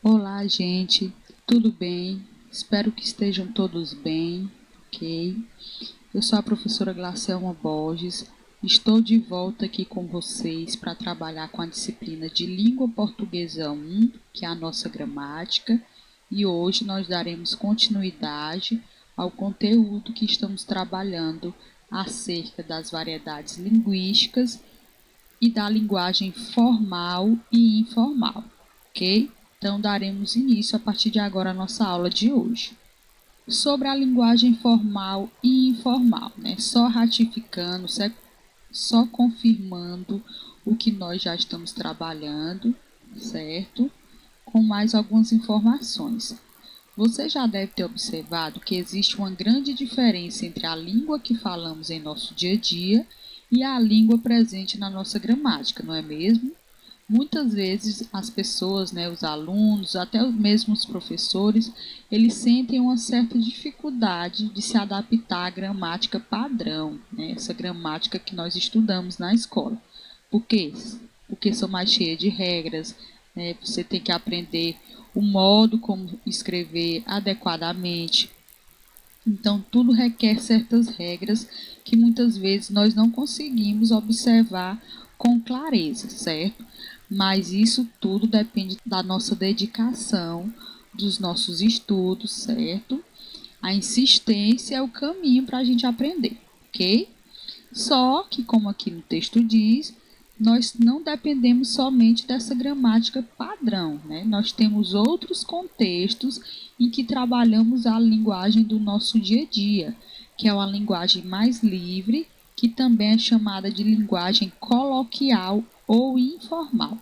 Olá, gente, tudo bem? Espero que estejam todos bem, ok? Eu sou a professora Glacelma Borges, estou de volta aqui com vocês para trabalhar com a disciplina de Língua Portuguesa 1, que é a nossa gramática, e hoje nós daremos continuidade ao conteúdo que estamos trabalhando acerca das variedades linguísticas e da linguagem formal e informal, ok? Então, daremos início a partir de agora à nossa aula de hoje. Sobre a linguagem formal e informal, né? Só ratificando, só confirmando o que nós já estamos trabalhando, certo? Com mais algumas informações. Você já deve ter observado que existe uma grande diferença entre a língua que falamos em nosso dia a dia e a língua presente na nossa gramática, não é mesmo? Muitas vezes as pessoas, né, os alunos, até mesmo os professores, eles sentem uma certa dificuldade de se adaptar à gramática padrão, né, essa gramática que nós estudamos na escola. Por quê? Porque são mais cheias de regras, né, você tem que aprender o modo como escrever adequadamente. Então, tudo requer certas regras que muitas vezes nós não conseguimos observar com clareza, certo? Mas isso tudo depende da nossa dedicação, dos nossos estudos, certo? A insistência é o caminho para a gente aprender, ok? Só que, como aqui no texto diz, nós não dependemos somente dessa gramática padrão, né? Nós temos outros contextos em que trabalhamos a linguagem do nosso dia a dia, que é uma linguagem mais livre, que também é chamada de linguagem coloquial ou informal.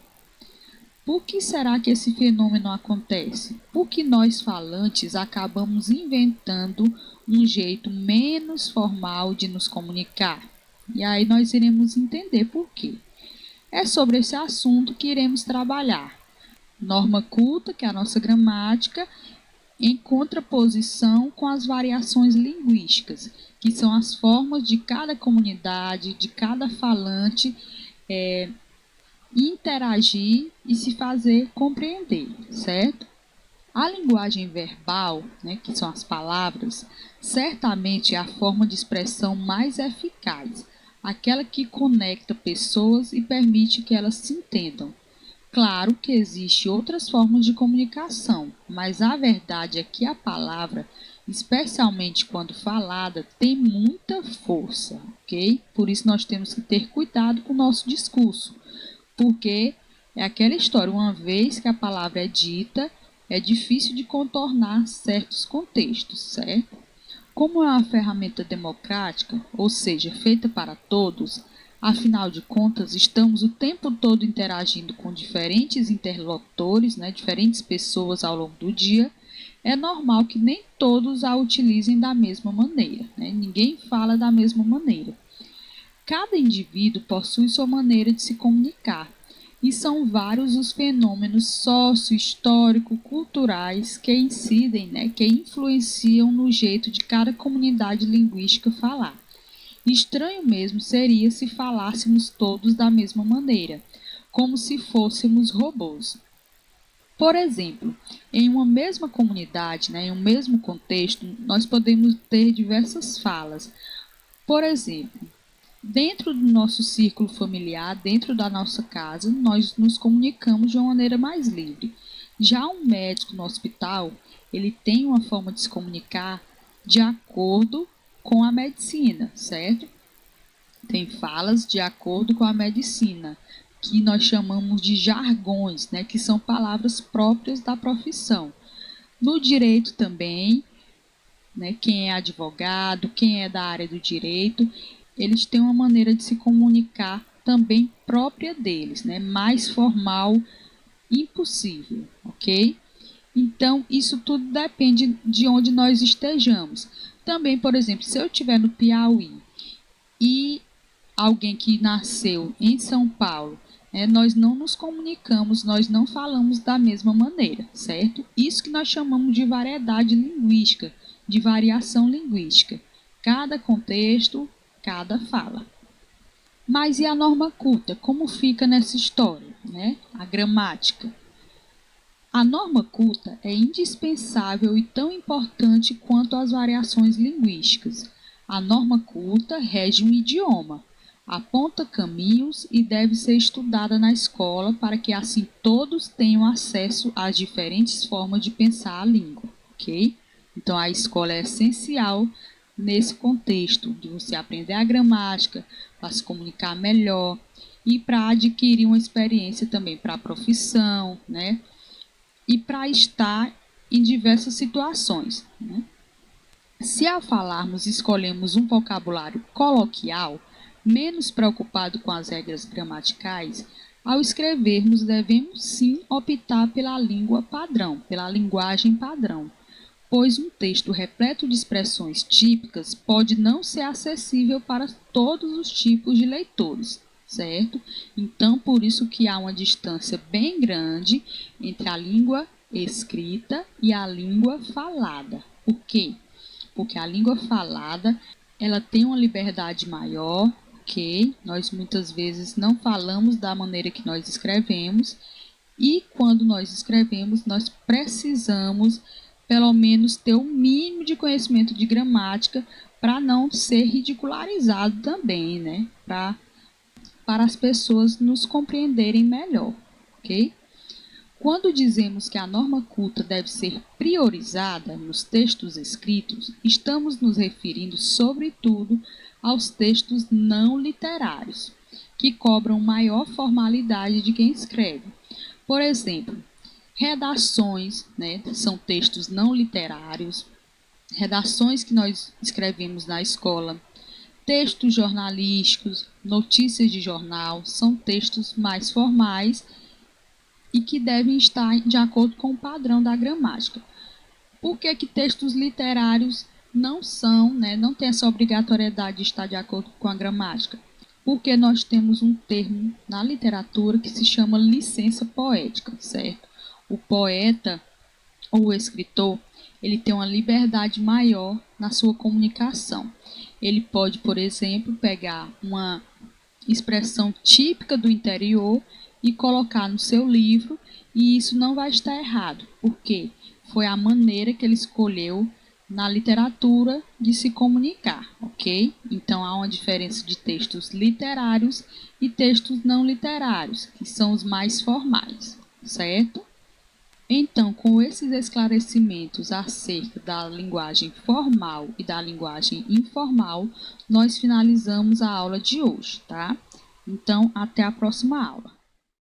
Por que será que esse fenômeno acontece? Porque nós falantes acabamos inventando um jeito menos formal de nos comunicar. E aí nós iremos entender por quê. É sobre esse assunto que iremos trabalhar. Norma culta, que é a nossa gramática, em contraposição com as variações linguísticas, que são as formas de cada comunidade, de cada falante, interagir e se fazer compreender, certo? A linguagem verbal, né, que são as palavras, certamente é a forma de expressão mais eficaz, aquela que conecta pessoas e permite que elas se entendam. Claro que existem outras formas de comunicação, mas a verdade é que a palavra, especialmente quando falada, tem muita força, ok? Por isso nós temos que ter cuidado com o nosso discurso, porque é aquela história, uma vez que a palavra é dita, é difícil de contornar certos contextos, certo? Como é uma ferramenta democrática, ou seja, feita para todos, afinal de contas, estamos o tempo todo interagindo com diferentes interlocutores, né, diferentes pessoas ao longo do dia, é normal que nem todos a utilizem da mesma maneira, né? Ninguém fala da mesma maneira. Cada indivíduo possui sua maneira de se comunicar, e são vários os fenômenos socio-histórico-culturais que incidem, né, que influenciam no jeito de cada comunidade linguística falar. Estranho mesmo seria se falássemos todos da mesma maneira, como se fôssemos robôs. Por exemplo, em uma mesma comunidade, né, em um mesmo contexto, nós podemos ter diversas falas. Por exemplo, dentro do nosso círculo familiar, dentro da nossa casa, nós nos comunicamos de uma maneira mais livre. Já um médico no hospital, ele tem uma forma de se comunicar de acordo com a medicina, certo? Tem falas de acordo com a medicina, que nós chamamos de jargões, né, que são palavras próprias da profissão. No direito também, né, quem é advogado, quem é da área do direito, eles têm uma maneira de se comunicar também própria deles, né, mais formal impossível, ok? Então, isso tudo depende de onde nós estejamos. Também, por exemplo, se eu estiver no Piauí e alguém que nasceu em São Paulo, né, nós não nos comunicamos, nós não falamos da mesma maneira, certo? Isso que nós chamamos de variedade linguística, de variação linguística. Cada contexto, cada fala. Mas e a norma culta? Como fica nessa história, né? A gramática. A norma culta é indispensável e tão importante quanto as variações linguísticas. A norma culta rege um idioma, aponta caminhos e deve ser estudada na escola para que assim todos tenham acesso às diferentes formas de pensar a língua, ok? Então a escola é essencial nesse contexto de você aprender a gramática, para se comunicar melhor e para adquirir uma experiência também para a profissão, né? E para estar em diversas situações, né? Se ao falarmos escolhemos um vocabulário coloquial, menos preocupado com as regras gramaticais, ao escrevermos devemos sim optar pela língua padrão, pela linguagem padrão, pois um texto repleto de expressões típicas pode não ser acessível para todos os tipos de leitores, certo? Então, por isso que há uma distância bem grande entre a língua escrita e a língua falada. Por quê? Porque a língua falada, ela tem uma liberdade maior, ok? Nós muitas vezes não falamos da maneira que nós escrevemos, e quando nós escrevemos, nós precisamos pelo menos ter o mínimo de conhecimento de gramática para não ser ridicularizado também, né? Para as pessoas nos compreenderem melhor, ok? Quando dizemos que a norma culta deve ser priorizada nos textos escritos, estamos nos referindo, sobretudo, aos textos não literários, que cobram maior formalidade de quem escreve. Por exemplo, redações, né, são textos não literários, redações que nós escrevemos na escola, textos jornalísticos, notícias de jornal, são textos mais formais e que devem estar de acordo com o padrão da gramática. Por que textos literários não são, né, não tem essa obrigatoriedade de estar de acordo com a gramática? Porque nós temos um termo na literatura que se chama licença poética, certo? O poeta ou o escritor, ele tem uma liberdade maior na sua comunicação. Ele pode, por exemplo, pegar uma expressão típica do interior e colocar no seu livro, e isso não vai estar errado, porque foi a maneira que ele escolheu na literatura de se comunicar, ok? Então há uma diferença de textos literários e textos não literários, que são os mais formais, certo? Então, com esses esclarecimentos acerca da linguagem formal e da linguagem informal, nós finalizamos a aula de hoje, tá? Então, até a próxima aula.